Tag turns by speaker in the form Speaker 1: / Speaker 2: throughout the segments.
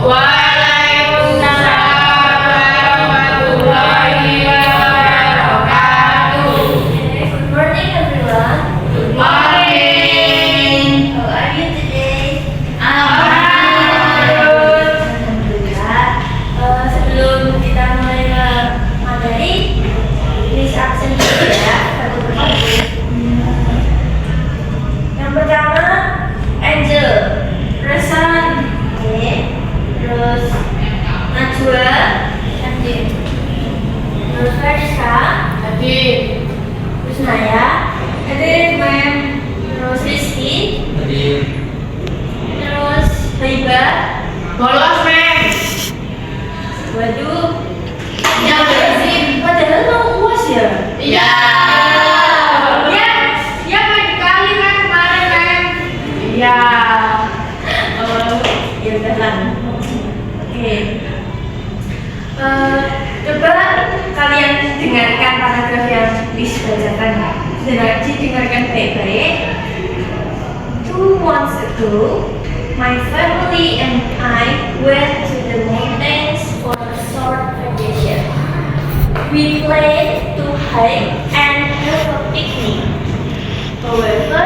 Speaker 1: Waalaikumsalam warahmatullahi wabarakatuh.
Speaker 2: Good morning, everyone.
Speaker 1: Good morning.
Speaker 2: How are you today?
Speaker 1: Alhamdulillah.
Speaker 2: Alhamdulillah. Sebelum kita mulai ke materi, please absen dulu ya, satu persatu. Yang pertama, Angel, Resan, oke. Terus Najwa, hadir. Terus Fariska,
Speaker 1: Hadir.
Speaker 2: terus Naya, hadir, Mem. Terus Rizky,
Speaker 3: Hadir.
Speaker 2: terus Haiba,
Speaker 1: Bolos, Mem.
Speaker 2: waduh.
Speaker 1: Ya, beresin.
Speaker 2: Padahal mau UAS ya?
Speaker 1: Iya. Ya, ya main kali kan kemarin, Mem. Iya.
Speaker 2: Ya udah lah. Oke. Coba kalian dengarkan paragraf yang dibacakan. Dengarkan baik-baik. 2 months ago, my family and I went to the mountains for a short vacation. We planned to hike and have a picnic. However,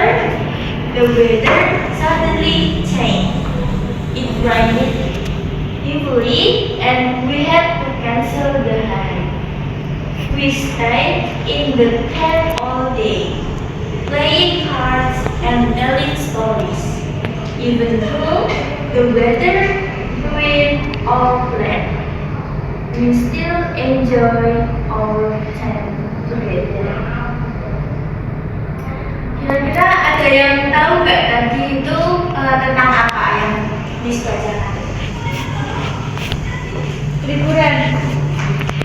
Speaker 2: the weather suddenly changed. It rained heavily and we had to cancel the hike. We stayed in the tent all day, playing cards and telling stories. Even though the weather ruined our plan, we still enjoy our time together. Kira-kira ada yang tahu nggak tadi itu tentang apa yang dibacakan?
Speaker 1: Liburan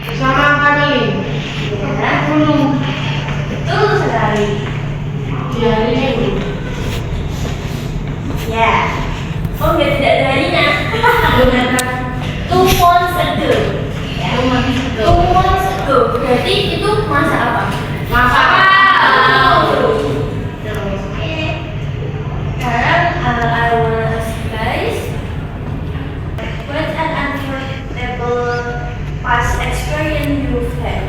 Speaker 1: bersama kami.
Speaker 2: Ya,
Speaker 1: Gunung.
Speaker 2: betul sekali.
Speaker 1: Di hari Minggu.
Speaker 2: Ya. Oh, nggak tidak ada harinya. Benar. 2 months ago. Ya. 2 months ago. Berarti itu masa apa?
Speaker 1: Masa
Speaker 2: Terus, oke. Sekarang I wanna ask guys, what an unforgettable past experience you've had?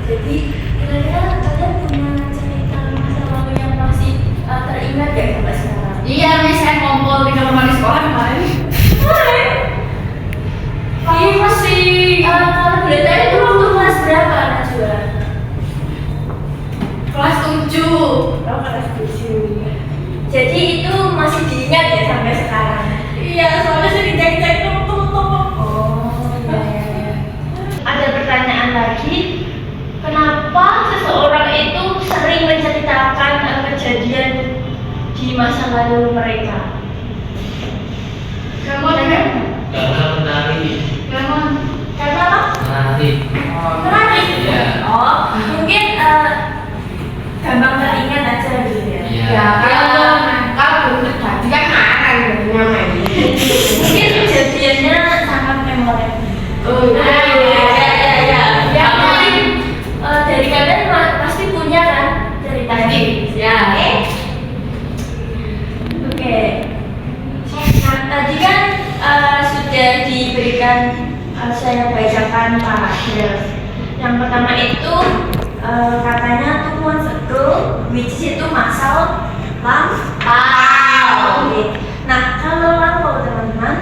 Speaker 2: Jadi, kira-kira kalian punya cerita masa lalu yang masih teringat gak sampai sekarang?
Speaker 1: Iya, Miss, saya ngumpul di kamar mandi sekolah kemarin.
Speaker 2: Iya masih. Kalau boleh tahu itu waktu kelas berapa, Najwa?
Speaker 1: Kelas 7.
Speaker 2: Oh, kelas 7. Jadi itu masih diingat ya sampai sekarang?
Speaker 1: Iya, soalnya sering cek-cek tutup.
Speaker 2: Oh, iya. Ada pertanyaan lagi. Kenapa seseorang itu sering menceritakan kejadian di masa lalu mereka?
Speaker 1: Kamu ada kan?
Speaker 3: Karena menarik.
Speaker 1: Kamu.
Speaker 2: Karena apa?
Speaker 3: Menarik.
Speaker 2: Menarik.
Speaker 3: Iya.
Speaker 2: Oh, mungkin gampang teringat aja gitu ya.
Speaker 3: Iya.
Speaker 1: Ya, kalau belum terjadi kan marah gitu nyaman.
Speaker 2: Mungkin kejadiannya sangat memorable.
Speaker 1: Oh,
Speaker 2: Ya,
Speaker 1: Ya,
Speaker 2: mungkin dari kalian pasti punya kan cerita ini.
Speaker 1: Ya.
Speaker 2: Oke. Nah, tadi kan sudah diberikan saya bacakan paragraf. Yang pertama itu katanya 2 months ago, which itu masal lampau. Oke. Nah, kalau lampau teman-teman,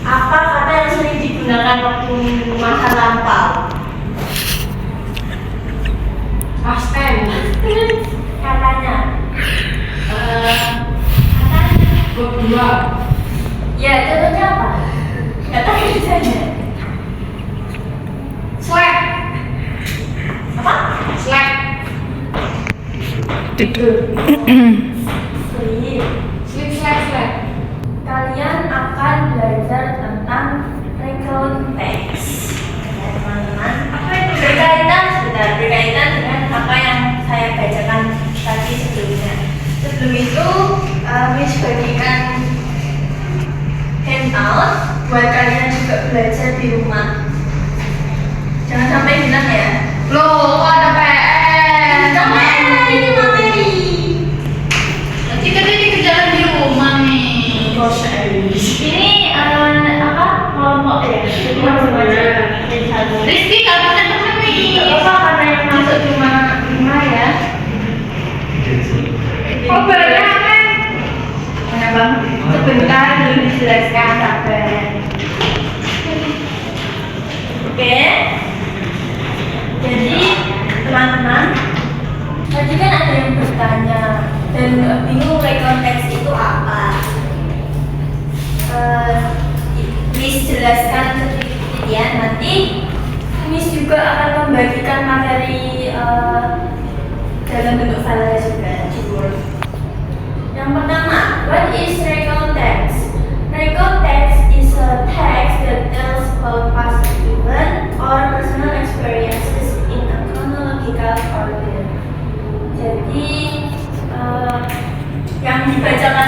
Speaker 2: apa kata yang sering digunakan waktu masa lampau?
Speaker 1: Past tense.
Speaker 2: Katanya.
Speaker 1: Berdua.
Speaker 2: Ya, contohnya apa? Kata kerjanya.
Speaker 1: Slack.
Speaker 2: Apa?
Speaker 1: Slack.
Speaker 2: Sleep.
Speaker 1: Slack.
Speaker 2: Kalian akan belajar tentang recount text. Ya, teman-teman. Apa itu berkaitan dengan apa yang saya bacakan tadi sebelumnya. Sebelum itu, Miss bagikan handout buat kalian juga belajar di rumah. Jangan sampai hilang ya.
Speaker 1: Loh, kok ada PR?
Speaker 2: Ini materi.
Speaker 1: Nanti kan ini kerjaan di rumah nih.
Speaker 2: Ini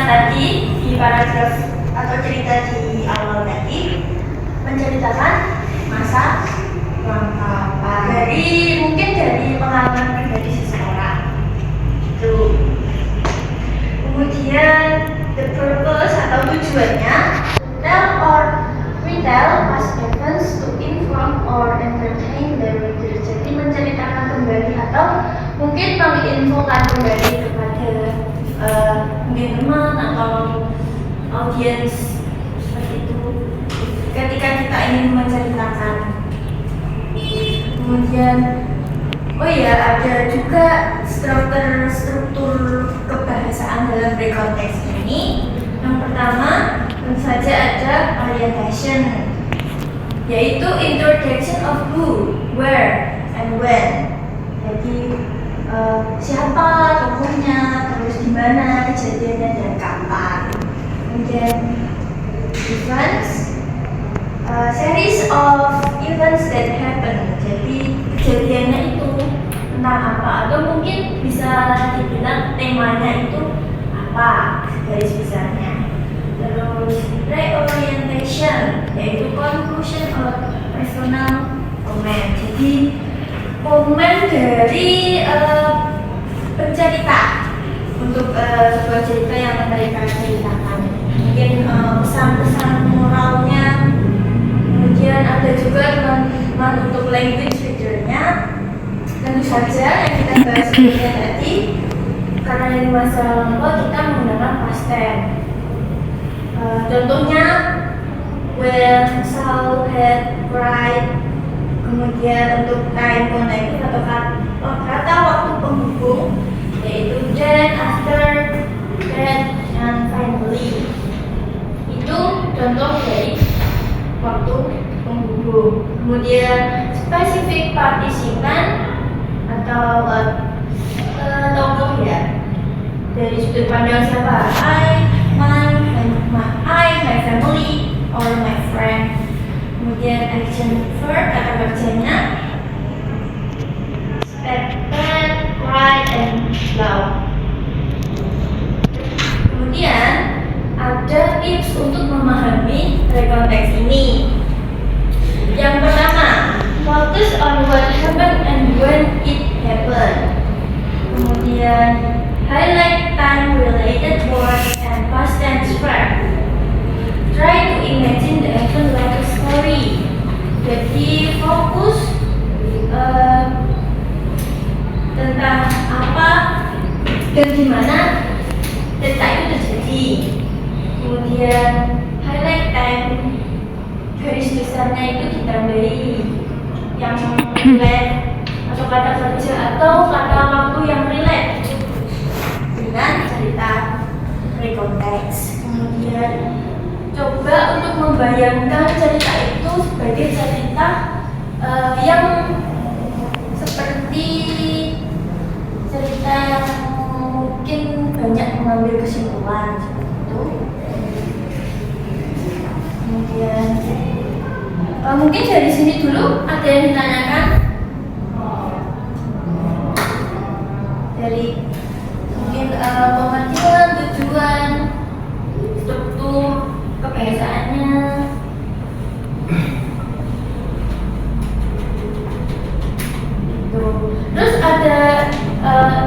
Speaker 2: tadi di paragraf atau cerita di awal tadi menceritakan masa lampau mungkin dari pengalaman pribadi seseorang itu. Kemudian the purpose atau tujuannya tell or retell past events to inform or entertain the reader. Jadi menceritakan kembali atau mungkin menginfokan kembali kepada mungkin teman atau audiens seperti itu ketika kita ingin menceritakan. Kemudian ada juga struktur kebahasaan dalam pre-context ini. Yang pertama tentu saja ada orientation, yaitu introduction of who, where, and when. Jadi siapa tokohnya, terus di mana kejadiannya dan kapan. Kemudian events, series of events that happen. Jadi kejadiannya itu tentang apa, atau mungkin bisa dibilang temanya itu apa garis besarnya. Terus reorientation, yaitu conclusion or personal comment. Jadi komen dari pencerita untuk sebuah cerita yang mereka ceritakan. Mungkin pesan-pesan moralnya. Kemudian ada juga teman-teman untuk language feature-nya. Tentu saja yang kita bahas sebelumnya tadi, karena ini masa lampau kita menggunakan past tense. Contohnya when, shall, had, right. Kemudian untuk time connected atau kata waktu penghubung, yaitu then, after, then, and finally. Itu contoh dari waktu penghubung. Kemudian specific participant atau tokoh ya, dari sudut pandang siapa? My family, or my friend. Kemudian action verb, kata kerjanya expect, write, and love. Kemudian ada tips untuk memahami pre-context ini. Yang pertama, focus on what happened and when it happened. Kemudian highlight time-related words and past tense verb. Try to imagine the event like a story. Jadi fokus tentang apa dan gimana cerita itu terjadi. Kemudian highlight time, garis besarnya itu ditambahi yang relate atau kata kerja atau kata waktu yang relate dengan cerita pre-context. Kemudian coba untuk membayangkan cerita itu sebagai cerita yang seperti cerita yang mungkin banyak mengambil kesimpulan seperti itu. Kemudian mungkin dari sini dulu ada yang ditanyakan dari mungkin pengertian, tujuan, struktur kebahasaannya. Terus ada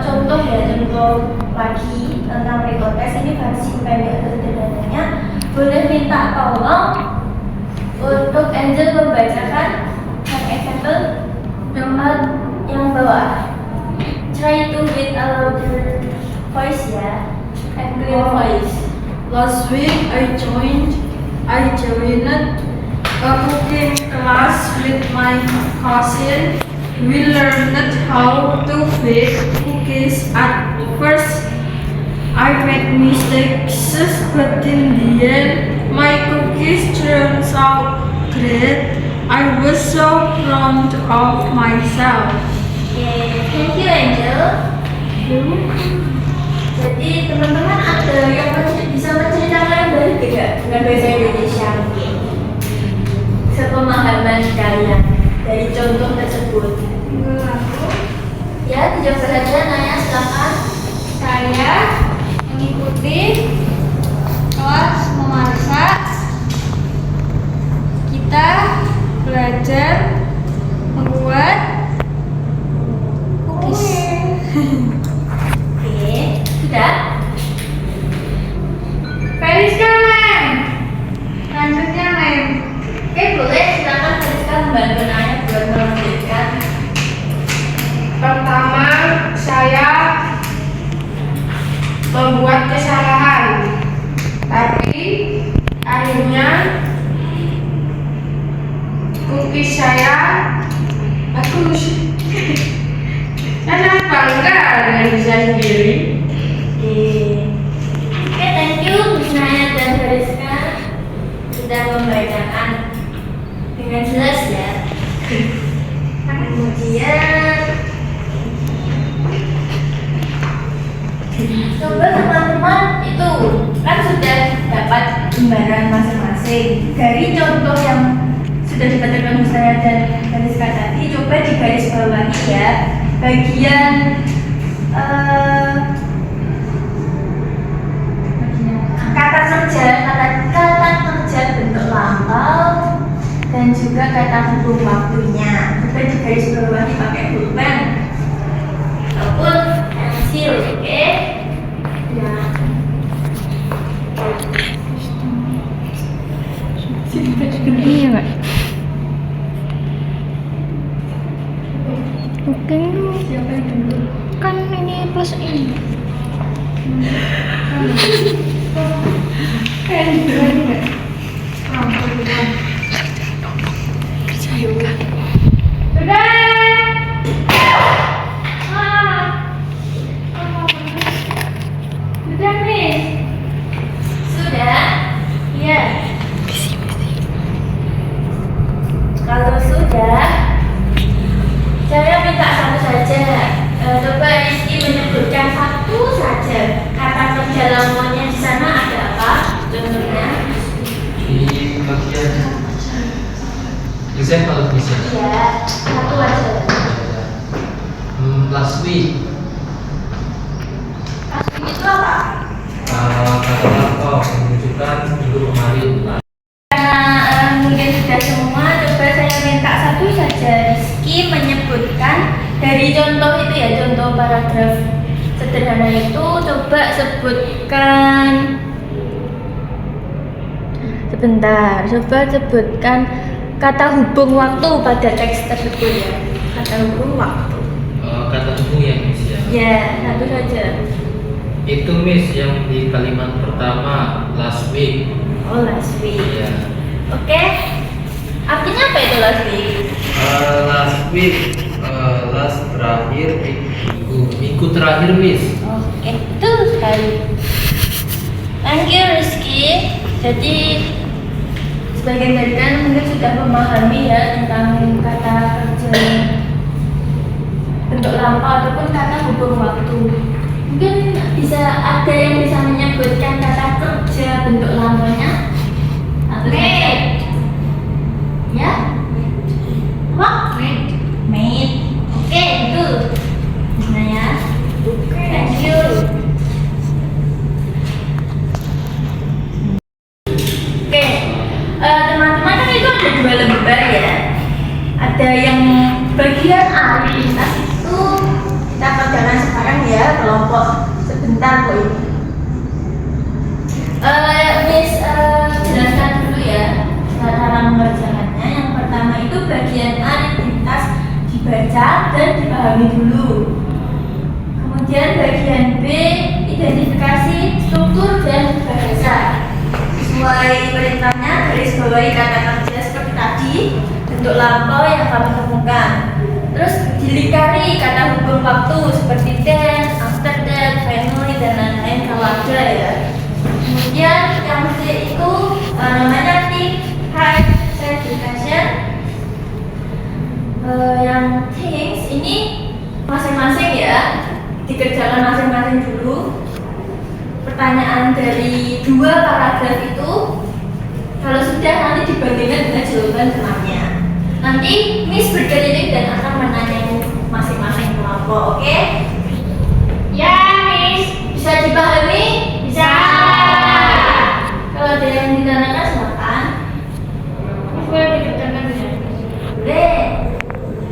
Speaker 2: contoh lagi tentang pre-context. Ini versi pendek sederhananya. Boleh minta tolong untuk Angel membacakan example nomor yang bawah. Try to read a louder voice ya, and clear voice.
Speaker 1: Last week I joined a cooking class with my cousin. We learned how to bake cookies. At first, I made mistakes, but in the end, my cookies turned out great. I was so proud of myself.
Speaker 2: Okay, thank you Angel. Jadi teman-teman ada yang bisa menceritakan dari dengan bahasa Indonesia mungkin sepemahaman kalian dari contoh tersebut. Ya, dijawab saja. Naya, silakan.
Speaker 1: Saya mengikuti
Speaker 2: lembaran masing-masing. Dari contoh yang sudah dibacakan saya dan Kariska tadi, coba digaris bawahi ya bagian kata kerja bentuk lampau dan juga kata hubung waktunya. Coba digaris bawahi pakai pulpen ataupun pensil, oke? Ya.
Speaker 1: Iya, Mbak. Oke.
Speaker 2: Siapa yang dulu?
Speaker 1: Kan ini plus ini.
Speaker 2: Sudah, Miss. Sudah? Iya. Kalau sudah, saya minta satu saja. Coba Rizky menyebutkan satu saja kata kerja lamonnya di sana ada apa? Contohnya?
Speaker 3: Di bagian example bisa.
Speaker 2: Iya, satu aja.
Speaker 3: Last week.
Speaker 2: Kasih itu apa?
Speaker 3: Kata lampau menunjukkan minggu kemarin.
Speaker 2: Karena mungkin sudah semua, coba saya minta satu saja Rizky menyebutkan dari contoh itu ya, contoh paragraf sederhana itu, coba sebutkan sebentar, coba sebutkan kata hubung waktu pada teks tersebut ya, kata hubung waktu.
Speaker 3: Kata hubung yang Miss ya.
Speaker 2: Ya, satu saja.
Speaker 3: Itu Miss yang di kalimat pertama last week.
Speaker 2: Oh, last week.
Speaker 3: Iya.
Speaker 2: Oke. Artinya apa itu last week?
Speaker 3: Last week, last terakhir minggu terakhir Miss.
Speaker 2: Oke, betul sekali. Thank you Rizky. Jadi sebagian dari kalian mungkin sudah memahami ya tentang kata kerja bentuk lampau ataupun kata hubung waktu. Mungkin bisa ada yang bisa menyebutkan kata kerja bentuk lampaunya. Made. Ya? Apa? Made. Oke, betul. Nah ya. Thank you. Oke, teman-teman kan itu ada dua lembar ya. Ada yang bagian A lintas itu kita kerjakan sekarang ya, kelompok sebentar kok ini. Miss jelaskan dulu ya cara mengerjakannya. Yang pertama itu bagian A lintas dibaca dan dipahami dulu. Kemudian bagian B identifikasi struktur dan bahasa. Sesuai perintahnya garis bawahi kata kerja seperti tadi, bentuk lampau yang kami temukan. Terus dilingkari kata hubung waktu seperti then, after that, finally dan lain-lain kalau ada ya. Kemudian yang C itu namanya think, high, education. Yang things ini masing-masing ya, dikerjakan masing-masing dulu. Pertanyaan dari dua paragraf itu kalau sudah nanti dibandingkan dengan jawaban temannya. Nanti Miss berkeliling dan akan menanyai masing-masing kelompok, oke? Ya, Miss. Bisa dipahami? Bisa. Kalau ada yang ditanyakan silakan. Miss boleh dikerjakan ya? Boleh.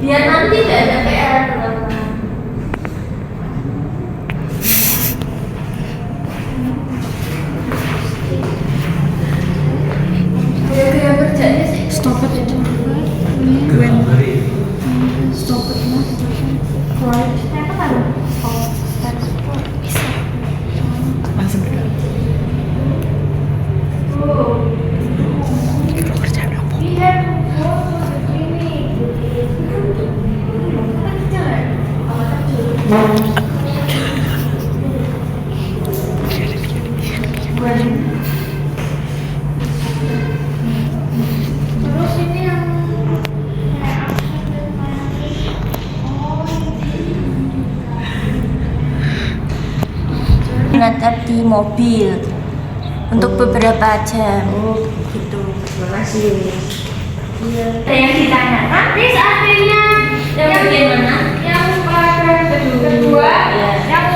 Speaker 2: Biar nanti tidak ada PR teman-teman. Gaya kerjanya sih.
Speaker 1: Stop it itu. Stop it nah.
Speaker 2: Right. Apa kan? Stop.
Speaker 1: Bisa. Langsung ke.
Speaker 2: Oh.
Speaker 1: Itu kerjaan apa?
Speaker 2: Iya. Ini. Apa kerja? Apa kerja? Terus ini yang menatap di mobil. untuk beberapa jam.
Speaker 1: Oh, gitu. Terima kasih.
Speaker 2: Iya. Dan yang ditanyakan, Miss artinya yang bagian mana?
Speaker 1: Yang pada kedua,
Speaker 2: Iya.
Speaker 1: yang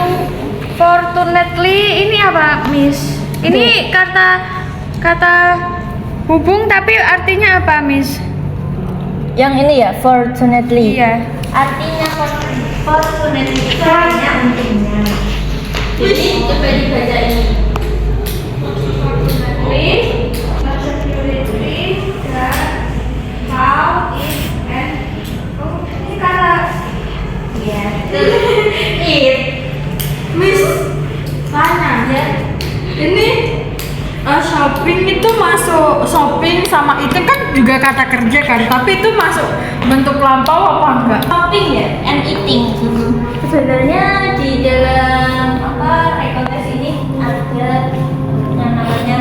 Speaker 1: fortunately ini apa, Miss? Ini kata hubung tapi artinya apa, Miss?
Speaker 2: Yang ini ya, fortunately.
Speaker 1: Iya.
Speaker 2: Artinya fortunately itu artinya untungnya. Jadi coba dibaca ini.
Speaker 1: Security dan how it and ini kata
Speaker 2: Iya. It.
Speaker 1: Miss tanya
Speaker 2: Ya.
Speaker 1: ini shopping itu masuk shopping sama itu kan juga kata kerja kan, tapi itu masuk bentuk lampau apa enggak?
Speaker 2: Shopping ya, and eating. Sebenarnya di dalam rekonteks ini ada yang namanya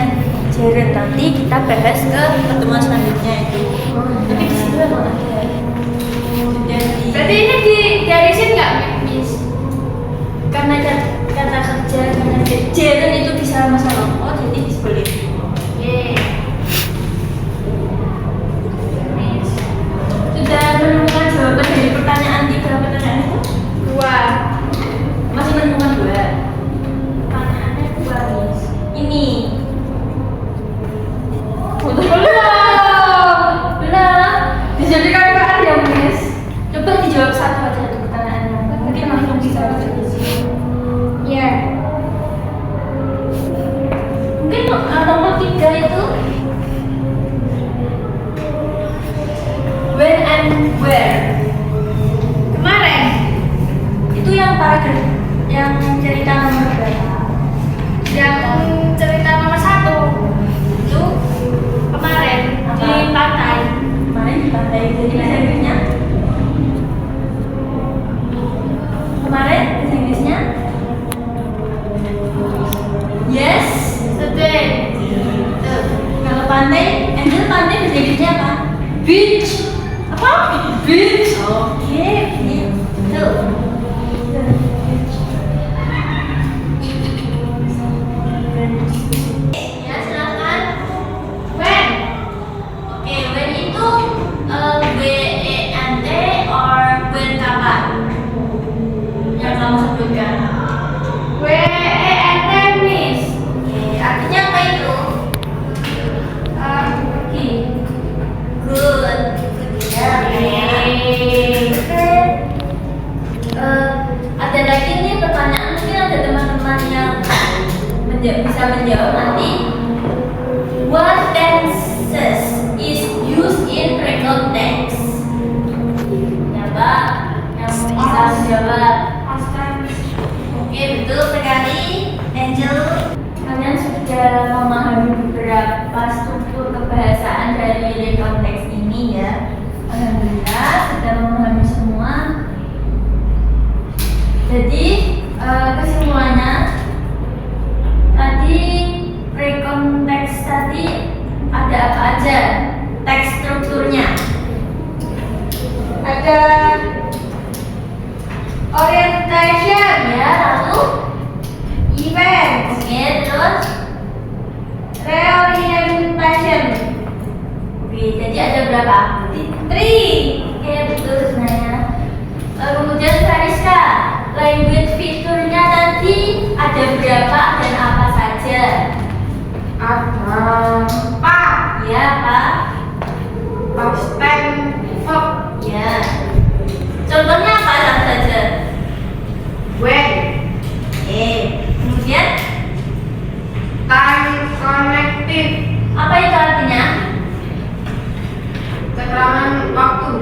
Speaker 2: gerund. Nanti kita bahas ke pertemuan selanjutnya itu. Tapi di situ memang ada.
Speaker 1: Berarti ini digarisin nggak, Miss?
Speaker 2: Karena kata kerja, karena gerund itu bisa masalah jadi boleh.
Speaker 1: Yeay.
Speaker 2: Sudah menemukan jawaban dari pertanyaan 3 pertanyaan itu?
Speaker 1: 2.
Speaker 2: Masih menemukan 2. Pertanyaannya 2, Miss. Ini. Belum.
Speaker 1: Dijadikan bahan ya, Miss?
Speaker 2: Coba dijawab satu aja tuh pertanyaannya. Mungkin langsung bisa baca di sini.
Speaker 1: Iya.
Speaker 2: Mungkin nomor 3 itu when and where.
Speaker 1: Kemarin
Speaker 2: Itu yang paragraf yang cerita nomor berapa?
Speaker 1: yang cerita nomor 1
Speaker 2: Itu
Speaker 1: kemarin
Speaker 2: Apa?
Speaker 1: di pantai.
Speaker 2: kemarin di pantai. Jadi bahasa Inggrisnya kemarin bahasa Inggrisnya yes.
Speaker 1: Sedih.
Speaker 2: Tuh. Kalau pantai, Angel pantai bahasa Inggrisnya apa?
Speaker 1: Beach.
Speaker 2: Apa?
Speaker 1: Beach.
Speaker 2: Oke, tuh. Ya, silakan.
Speaker 1: When?
Speaker 2: Oke, when itu WENT or when kapan? Yang kamu sebutkan.
Speaker 1: WENT, Miss.
Speaker 2: Oke, artinya apa itu?
Speaker 1: Pergi.
Speaker 2: Good. Ya. Oke. Ada lagi nih pertanyaan, mungkin ada teman-teman yang bisa menjawab nanti. What tenses is used in present tense? Ya, Pak, yang bisa menjawab. Oke, betul sekali, Angel. Kalian sudah memahami beberapa struktur kebahasaan dari nilai konteks ini ya. Alhamdulillah sudah memahami semua. Jadi kesimpulannya tadi pre-konteks tadi ada apa aja teks strukturnya?
Speaker 1: Ada orientation,
Speaker 2: Ya, lalu
Speaker 1: event,
Speaker 2: oke, terus
Speaker 1: reorientation,
Speaker 2: oke, jadi ada berapa?
Speaker 1: 3.
Speaker 2: Oke, betul sebenarnya. Kemudian Kariska, language fiturnya tadi ada berapa dan apa saja?
Speaker 1: Ada 4.
Speaker 2: Ya, Pak.
Speaker 1: Past tense, verb,
Speaker 2: Ya. Contohnya apa saja?
Speaker 1: when,
Speaker 2: Kemudian
Speaker 1: time connected,
Speaker 2: apa itu artinya?
Speaker 1: keterangan waktu.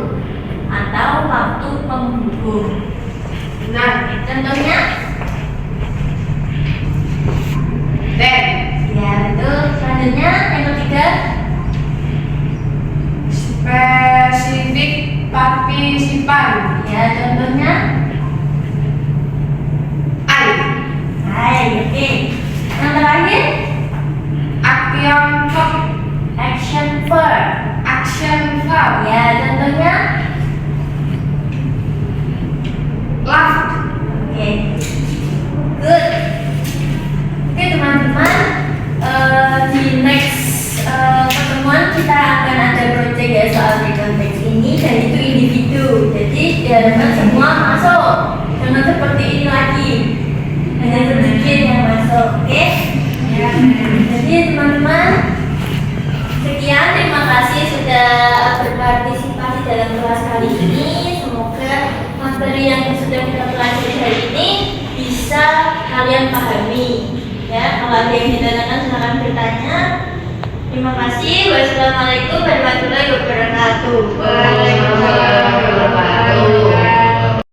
Speaker 2: Atau waktu penghubung.
Speaker 1: Nah,
Speaker 2: Contohnya?
Speaker 1: then,
Speaker 2: Ya, betul. Selanjutnya yang ketiga.
Speaker 1: spesifik partisipan,
Speaker 2: Ya, contohnya.
Speaker 1: I,
Speaker 2: Hai, oke. Yang terakhir,
Speaker 1: action verb,
Speaker 2: action verb.
Speaker 1: action verb,
Speaker 2: Ya, contohnya.
Speaker 1: laughed.
Speaker 2: Oke. Good. Oke, teman-teman. tiga soal konteks ini dan itu individu. Jadi diharapkan semua masuk. Jangan seperti ini lagi. Hanya sedikit yang masuk, oke? Jadi teman-teman, sekian, terima kasih sudah berpartisipasi dalam kelas kali ini. Semoga materi yang sudah kita pelajari hari ini bisa kalian pahami. Ya, kalau ada yang ditanyakan silakan bertanya. Terima kasih. Wassalamualaikum warahmatullahi wabarakatuh.
Speaker 4: Waalaikumsalam warahmatullahi wabarakatuh.